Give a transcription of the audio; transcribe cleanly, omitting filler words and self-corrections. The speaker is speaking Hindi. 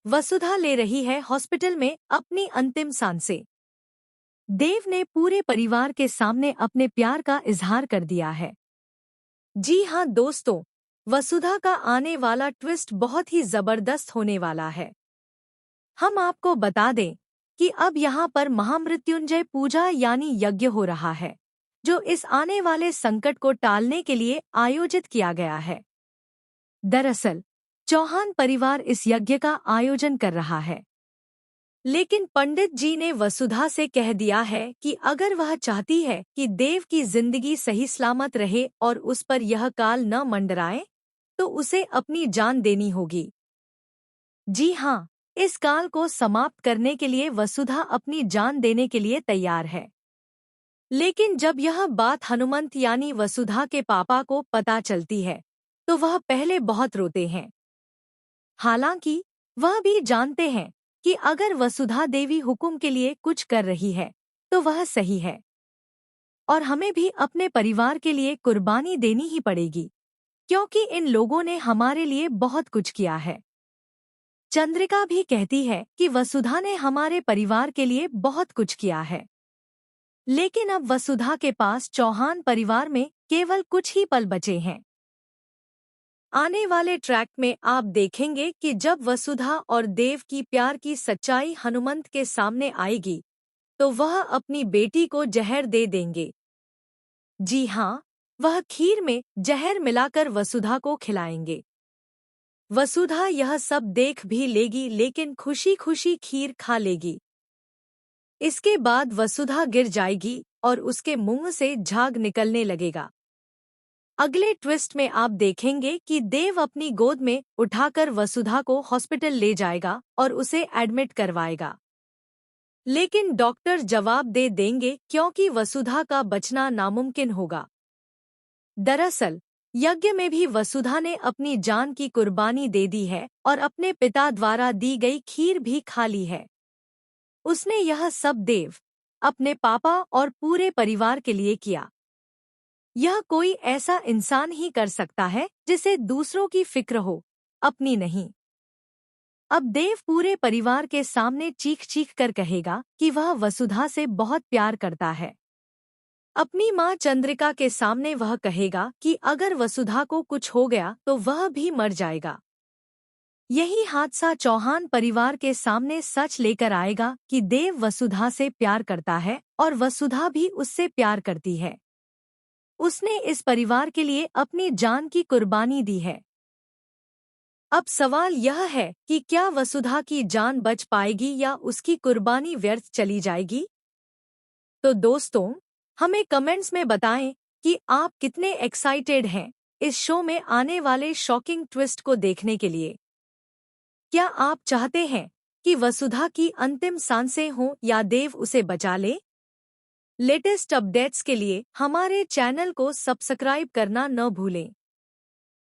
वसुधा ले रही है हॉस्पिटल में अपनी अंतिम सांसें। देव ने पूरे परिवार के सामने अपने प्यार का इजहार कर दिया है। जी हाँ दोस्तों, वसुधा का आने वाला ट्विस्ट बहुत ही जबरदस्त होने वाला है। हम आपको बता दें कि अब यहाँ पर महामृत्युंजय पूजा यानी यज्ञ हो रहा है, जो इस आने वाले संकट को टालने के लिए आयोजित किया गया है। दरअसल चौहान परिवार इस यज्ञ का आयोजन कर रहा है, लेकिन पंडित जी ने वसुधा से कह दिया है कि अगर वह चाहती है कि देव की जिंदगी सही सलामत रहे और उस पर यह काल न मंडराए, तो उसे अपनी जान देनी होगी। जी हाँ, इस काल को समाप्त करने के लिए वसुधा अपनी जान देने के लिए तैयार है। लेकिन जब यह बात हनुमंत यानी वसुधा के पापा को पता चलती है, तो वह पहले बहुत रोते हैं। हालांकि वह भी जानते हैं कि अगर वसुधा देवी हुक्म के लिए कुछ कर रही है, तो वह सही है और हमें भी अपने परिवार के लिए कुर्बानी देनी ही पड़ेगी, क्योंकि इन लोगों ने हमारे लिए बहुत कुछ किया है। चंद्रिका भी कहती है कि वसुधा ने हमारे परिवार के लिए बहुत कुछ किया है, लेकिन अब वसुधा के पास चौहान परिवार में केवल कुछ ही पल बचे हैं। आने वाले ट्रैक में आप देखेंगे कि जब वसुधा और देव की प्यार की सच्चाई हनुमंत के सामने आएगी, तो वह अपनी बेटी को जहर दे देंगे। जी हाँ, वह खीर में जहर मिलाकर वसुधा को खिलाएंगे। वसुधा यह सब देख भी लेगी, लेकिन खुशी खुशी खीर खा लेगी। इसके बाद वसुधा गिर जाएगी और उसके मुंह से झाग निकलने लगेगा। अगले ट्विस्ट में आप देखेंगे कि देव अपनी गोद में उठाकर वसुधा को हॉस्पिटल ले जाएगा और उसे एडमिट करवाएगा। लेकिन डॉक्टर जवाब दे देंगे क्योंकि वसुधा का बचना नामुमकिन होगा। दरअसल यज्ञ में भी वसुधा ने अपनी जान की कुर्बानी दे दी है और अपने पिता द्वारा दी गई खीर भी खा ली है। उसने यह सब देव, अपने पापा और पूरे परिवार के लिए किया। यह कोई ऐसा इंसान ही कर सकता है जिसे दूसरों की फिक्र हो, अपनी नहीं। अब देव पूरे परिवार के सामने चीख चीख कर कहेगा कि वह वसुधा से बहुत प्यार करता है। अपनी मां चंद्रिका के सामने वह कहेगा कि अगर वसुधा को कुछ हो गया तो वह भी मर जाएगा। यही हादसा चौहान परिवार के सामने सच लेकर आएगा कि देव वसुधा से प्यार करता है और वसुधा भी उससे प्यार करती है। उसने इस परिवार के लिए अपनी जान की कुर्बानी दी है। अब सवाल यह है कि क्या वसुधा की जान बच पाएगी या उसकी कुर्बानी व्यर्थ चली जाएगी? तो दोस्तों, हमें कमेंट्स में बताएं कि आप कितने एक्साइटेड हैं इस शो में आने वाले शॉकिंग ट्विस्ट को देखने के लिए। क्या आप चाहते हैं कि वसुधा की अंतिम सांसें हों या देव उसे बचा ले? लेटेस्ट अपडेट्स के लिए हमारे चैनल को सब्सक्राइब करना न भूलें।